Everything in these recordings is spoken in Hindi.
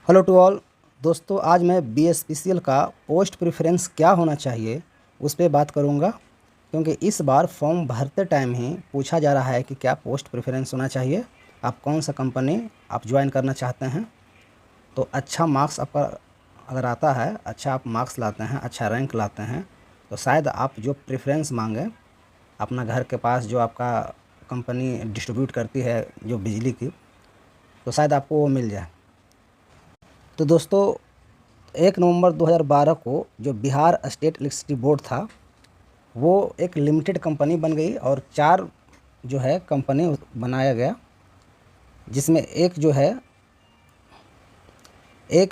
हेलो टू ऑल दोस्तों, आज मैं BSPCL का पोस्ट प्रेफरेंस क्या होना चाहिए उस पर बात करूंगा, क्योंकि इस बार फॉर्म भरते टाइम ही पूछा जा रहा है कि क्या पोस्ट प्रेफरेंस होना चाहिए, आप कौन सा कंपनी आप ज्वाइन करना चाहते हैं। तो अच्छा मार्क्स आपका अगर आता है, अच्छा आप मार्क्स लाते हैं, अच्छा रैंक लाते हैं, तो शायद आप जो प्रेफरेंस मांगें अपना घर के पास जो आपका कंपनी डिस्ट्रीब्यूट करती है जो बिजली की, तो शायद आपको वो मिल जाए। तो दोस्तों, 1 नवंबर 2012 को जो बिहार स्टेट इलेक्ट्रिसिटी बोर्ड था वो एक लिमिटेड कंपनी बन गई और 4 जो है कंपनी बनाया गया, जिसमें एक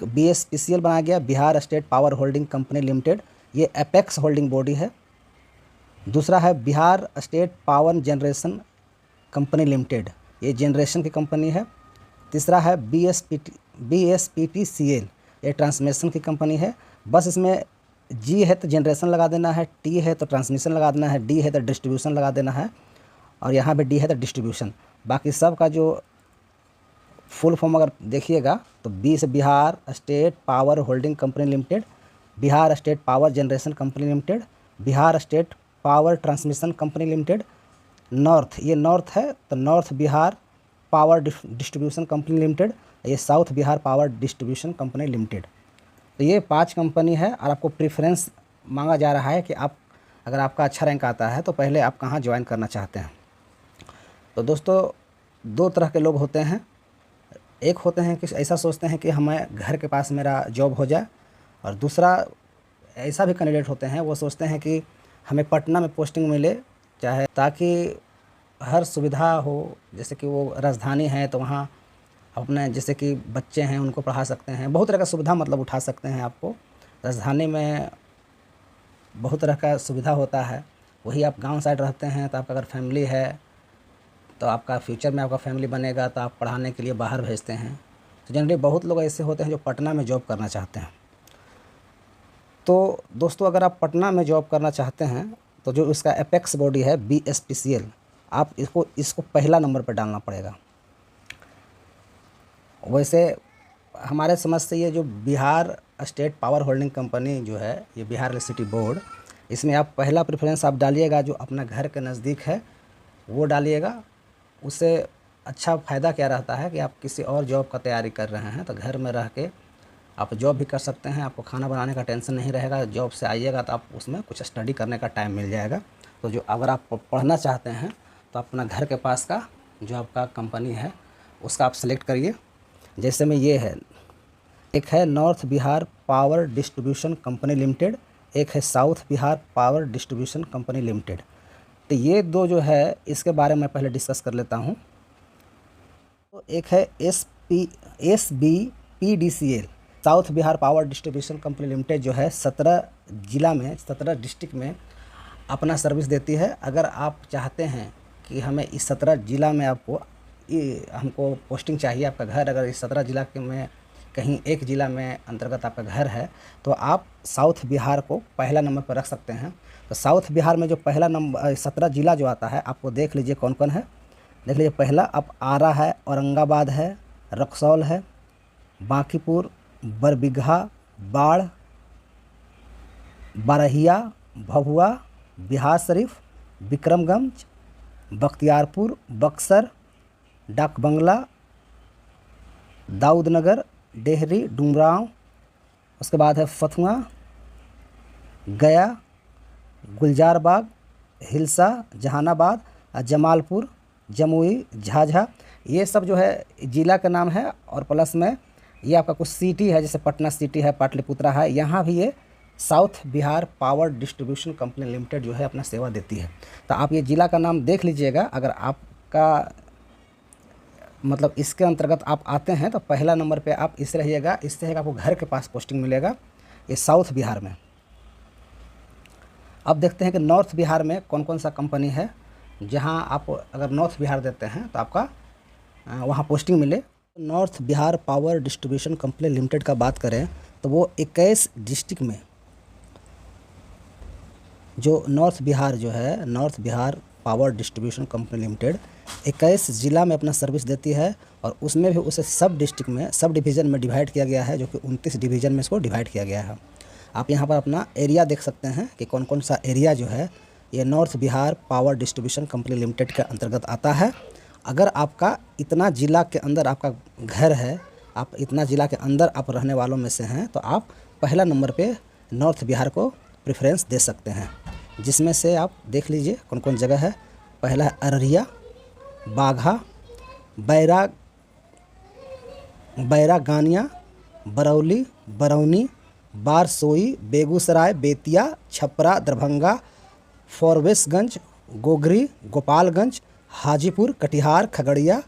BSPCL बनाया गया, Bihar state power holding company limited, ये एपेक्स होल्डिंग बॉडी है। दूसरा है Bihar state power generation company limited, ये जनरेशन की कंपनी है। तीसरा है BSPTCL, ये ट्रांसमिशन की कंपनी है। बस इसमें G है तो जनरेशन लगा देना है, T है तो ट्रांसमिशन लगा देना है, D है तो डिस्ट्रीब्यूशन लगा देना है, और यहाँ पे D है तो डिस्ट्रीब्यूशन। बाकी सब का जो फुल फॉर्म अगर देखिएगा तो B से Bihar state power holding company limited, Bihar state power generation company limited, Bihar state power transmission company limited. North, ये नॉर्थ है तो north Bihar power distribution company limited, ये south Bihar power distribution company limited. तो ये 5 कंपनी है और आपको प्रेफरेंस मांगा जा रहा है कि आप अगर आपका अच्छा रैंक आता है तो पहले आप कहाँ ज्वाइन करना चाहते हैं। तो दोस्तों, 2 तरह के लोग होते हैं। एक होते हैं कि ऐसा सोचते हैं कि हमें घर के पास मेरा जॉब हो जाए, और दूसरा ऐसा भी कैंडिडेट होते हैं वो सोचते हैं कि हमें पटना में पोस्टिंग मिले, चाहे ताकि हर सुविधा हो। जैसे कि वो राजधानी है तो वहाँ अपने जैसे कि बच्चे हैं उनको पढ़ा सकते हैं, बहुत तरह का सुविधा मतलब उठा सकते हैं। आपको राजधानी में बहुत तरह का सुविधा होता है। वही आप गांव साइड रहते हैं तो आपका अगर फैमिली है तो आपका फ्यूचर में आपका फैमिली बनेगा तो आप पढ़ाने के लिए बाहर भेजते हैं। तो जनरली बहुत लोग ऐसे होते हैं जो पटना में जॉब करना चाहते हैं। तो दोस्तों, अगर आप पटना में जॉब करना चाहते हैं तो जो इसका एपेक्स बॉडी है BSPCL, आप इसको पहला नंबर पर डालना पड़ेगा। वैसे हमारे समझ से ये जो Bihar state power holding company जो है, ये बिहार इलेक्ट्रिसिटी बोर्ड, इसमें आप पहला प्रेफरेंस आप डालिएगा जो अपना घर के नज़दीक है वो डालिएगा। उससे अच्छा फ़ायदा क्या रहता है कि आप किसी और जॉब का तैयारी कर रहे हैं तो घर में रह के आप जॉब भी कर सकते हैं, आपको खाना बनाने का टेंशन नहीं रहेगा। जॉब से आइएगा तो आप उसमें कुछ स्टडी करने का टाइम मिल जाएगा। तो जो अगर आप पढ़ना चाहते हैं तो अपना घर के पास का जो आपका कंपनी है उसका आप सेलेक्ट करिए। जैसे में ये है, एक है north Bihar power distribution company limited, एक है south Bihar power distribution company limited. तो ये 2 जो है इसके बारे में पहले डिस्कस कर लेता हूँ। तो एक है SBPDCL, south Bihar power distribution company limited, जो है 17 जिला में 17 डिस्ट्रिक्ट में अपना सर्विस देती है। अगर आप चाहते हैं कि हमें इस 17 जिला में हमको पोस्टिंग चाहिए, आपका घर अगर इस 17 जिला के में कहीं एक ज़िला में अंतर्गत आपका घर है तो आप साउथ बिहार को पहला नंबर पर रख सकते हैं। तो साउथ बिहार में जो पहला नंबर 17 जिला जो आता है आपको देख लीजिए कौन कौन है। देख लीजिए, पहला आप आरा है, औरंगाबाद है, रक्सौल है, बांकीपुर, बरबीघा, बाढ़, बारहिया, भभुआ, बिहार शरीफ, विक्रमगंज, बख्तियारपुर, बक्सर, डाक बंगला, दाऊदनगर, डेहरी, डुमरांव, उसके बाद है फतुहा, गया, गुलजारबाग, हिलसा, जहानाबाद, जमालपुर, जमुई, झाझा। ये सब जो है ज़िला का नाम है। और प्लस में ये आपका कुछ सिटी है, जैसे पटना सिटी है, पाटलिपुत्रा है, यहाँ भी ये south Bihar power distribution company limited जो है अपना सेवा देती है। तो आप ये ज़िला का नाम देख लीजिएगा। अगर आपका मतलब इसके अंतर्गत आप आते हैं तो पहला नंबर पे आप इस रहिएगा, इससे आपको घर के पास पोस्टिंग मिलेगा, ये साउथ बिहार में। अब देखते हैं कि नॉर्थ बिहार में कौन कौन सा कंपनी है जहां आप अगर नॉर्थ बिहार देते हैं तो आपका वहां पोस्टिंग मिले। North Bihar power distribution company limited का बात करें तो वो 21 डिस्ट्रिक्ट में जो नॉर्थ बिहार जो है, north Bihar power distribution company limited, 21 ज़िला में अपना सर्विस देती है और उसमें भी उसे सब डिस्ट्रिक्ट में, सब डिवीज़न में डिवाइड किया गया है, जो कि 29 डिवीज़न में इसको डिवाइड किया गया है। आप यहाँ पर अपना एरिया देख सकते हैं कि कौन कौन सा एरिया जो है ये north Bihar power distribution company limited के अंतर्गत आता है। अगर आपका इतना ज़िला के अंदर आपका घर है, आप इतना ज़िला के अंदर आप रहने वालों में से हैं, तो आप पहला नंबर पे नॉर्थ बिहार को प्रेफरेंस दे सकते हैं, जिसमें से आप देख लीजिए कौन कौन जगह है। पहला है अररिया, बाघा, बैरागानिया, बरौली, बरौनी, बारसोई, बेगूसराय, बेतिया, छपरा, दरभंगा, फॉरबिसगंज, गोगरी, गोपालगंज, हाजीपुर, कटिहार, खगड़िया,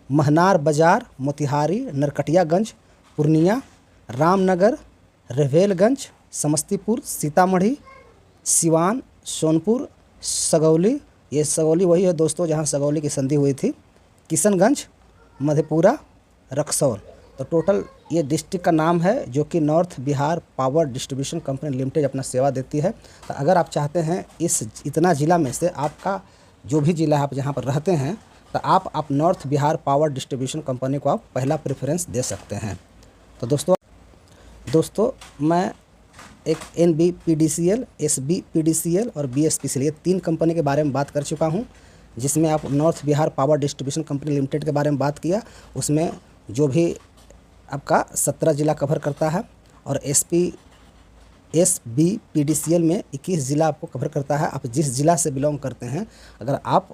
महनार बाजार, मोतिहारी, नरकटियागंज, पूर्णिया, रामनगर, रवेलगंज, समस्तीपुर, सीतामढ़ी, सिवान, सोनपुर, सगौली, ये सगौली वही है दोस्तों जहाँ सगौली की संधि हुई थी, किशनगंज, मधेपुरा, रक्सौल। तो टोटल ये डिस्ट्रिक्ट का नाम है जो कि north Bihar power distribution company limited अपना सेवा देती है। तो अगर आप चाहते हैं इस इतना ज़िला में से आपका जो भी ज़िला आप जहाँ पर रहते हैं, तो आप north Bihar power distribution company को आप पहला प्रेफरेंस दे सकते हैं। तो दोस्तों मैं एक NBPDCL, SBPDCL और BSPCL ये 3 कंपनी के बारे में बात कर चुका हूँ, जिसमें आप north Bihar power distribution company limited के बारे में बात किया। उसमें जो भी आपका 17 ज़िला कवर करता है और SBPDCL में 21 ज़िला आपको कवर करता है। आप जिस ज़िला से बिलोंग करते हैं, अगर आप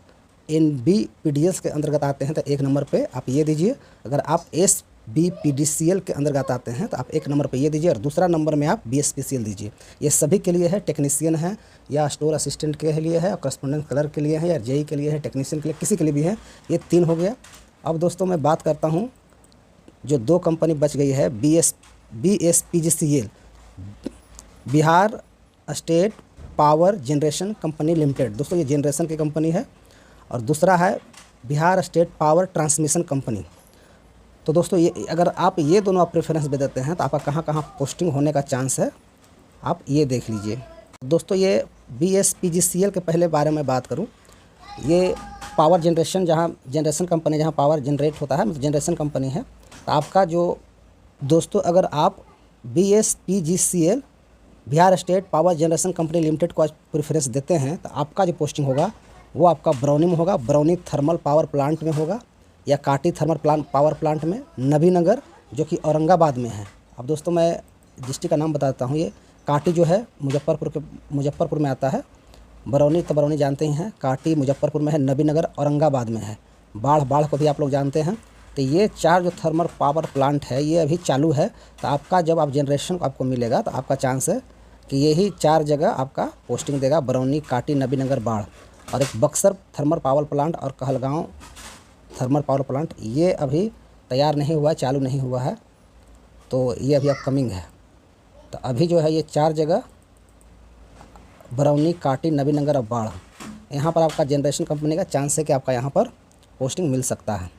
NBPDCL के अंतर्गत आते हैं तो 1 नंबर पे आप ये दीजिए। अगर आप SBPDCL के अंतर्गत आते हैं तो आप 1 नंबर पे ये दीजिए और दूसरा नंबर में आप BSPCL दीजिए। ये सभी के लिए है, टेक्नीशियन है या स्टोर असिस्टेंट के लिए है, और करस्पॉन्डेंट क्लर्क के लिए है, या JE के लिए है, टेक्नीशियन के लिए, किसी के लिए भी है। ये 3 हो गया। अब दोस्तों मैं बात करता हूँ जो 2 कंपनी बच गई है, BSPGCL, Bihar state power generation company limited. दोस्तों ये जनरेशन की कंपनी है, और दूसरा है Bihar state power transmission company. तो दोस्तों ये अगर आप ये दोनों आप प्रेफरेंस दे देते हैं तो आपका कहाँ कहाँ पोस्टिंग होने का चांस है, आप ये देख लीजिए। दोस्तों ये BSPGCL के पहले बारे में बात करूँ, ये पावर जनरेशन जनरेशन कंपनी जहाँ पावर जनरेट होता है, मतलब जनरेशन कंपनी है। तो आपका जो दोस्तों अगर आप BSPGCL Bihar state power generation company limited को प्रेफरेंस देते हैं तो आपका जो पोस्टिंग होगा वो आपका बरौनी में होगा, बरौनी थर्मल पावर प्लांट में होगा, या काटी थर्मल पावर प्लांट में, नबीनगर जो कि औरंगाबाद में है। अब दोस्तों मैं डिस्ट्रिक्ट का नाम बताता हूँ। ये काटी जो है मुजफ्फरपुर में आता है, बरौनी तो बरौनी जानते ही हैं, काटी मुजफ्फरपुर में है, नबीनगर औरंगाबाद में है, बाढ़ को भी आप लोग जानते हैं। तो ये 4 जो थर्मल पावर प्लांट है ये अभी चालू है। तो आपका जब आप जनरेशन आपको मिलेगा तो आपका चांस है कि यही 4 जगह आपका पोस्टिंग देगा, बरौनी, काटी, नबीनगर, बाढ़, और एक बक्सर थर्मल पावर प्लांट और कहलगांव थर्मल पावर प्लांट। ये अभी तैयार नहीं हुआ है, चालू नहीं हुआ है, तो ये अभी अपकमिंग है। तो अभी जो है ये 4 जगह बरौनी, काटी, नबीनगर और बाढ़, यहाँ पर आपका जनरेशन कंपनी का चांस है कि आपका यहाँ पर पोस्टिंग मिल सकता है।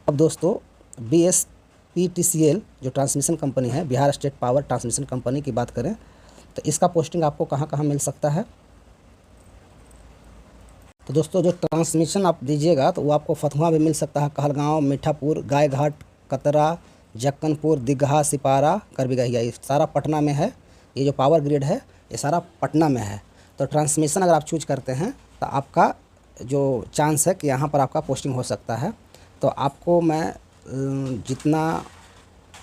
अब दोस्तों BSPTCL जो ट्रांसमिशन कंपनी है, Bihar state power transmission company की बात करें तो इसका पोस्टिंग आपको कहाँ कहाँ मिल सकता है। तो दोस्तों जो ट्रांसमिशन आप दीजिएगा तो वो आपको फतुहा भी मिल सकता है, कहलगांव, मीठापुर, गायघाट, कतरा, जक्कनपुर, दीघा, सिपारा, करबीगहिया, ये सारा पटना में है। ये जो पावर ग्रिड है ये सारा पटना में है। तो ट्रांसमिशन अगर आप चूज करते हैं तो आपका जो चांस है कि यहाँ पर आपका पोस्टिंग हो सकता है। तो आपको मैं जितना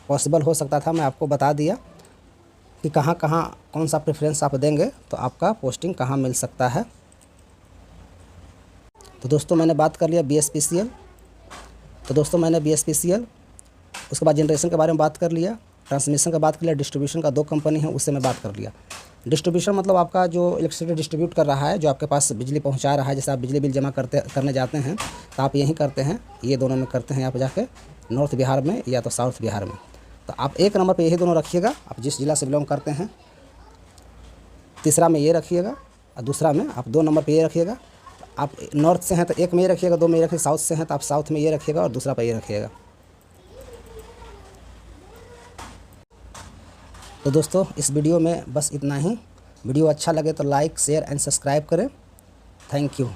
पॉसिबल हो सकता था मैं आपको बता दिया कि कहाँ कहाँ कौन सा प्रेफरेंस आप देंगे तो आपका पोस्टिंग कहाँ मिल सकता है। तो दोस्तों मैंने बात कर लिया BSPCL। तो दोस्तों मैंने BSPCL, उसके बाद जनरेशन के बारे में बात कर लिया, ट्रांसमिशन का बात कर लिया, डिस्ट्रीब्यूशन का 2 कंपनी है उससे मैं बात कर लिया। डिस्ट्रीब्यूशन मतलब आपका जो इलेक्ट्रिसिटी डिस्ट्रीब्यूट कर रहा है, जो आपके पास बिजली पहुंचा रहा है, जैसे आप बिजली बिल जमा करने जाते हैं तो आप यहीं करते हैं, ये दोनों में करते हैं यहाँ पर जाके, नॉर्थ बिहार में या तो साउथ बिहार में। तो आप 1 नंबर पे यही दोनों रखिएगा, आप जिस जिला से बिलोंग करते हैं। तीसरा में ये रखिएगा और दूसरा में आप 2 नंबर पे ये रखिएगा। आप नॉर्थ से हैं तो 1 में ये रखिएगा, 2 में ये रखिएगा। साउथ से हैं तो आप साउथ में ये रखिएगा और दूसरा पे ये रखिएगा। तो दोस्तों इस वीडियो में बस इतना ही। वीडियो अच्छा लगे तो लाइक, शेयर एंड सब्सक्राइब करें। Thank you.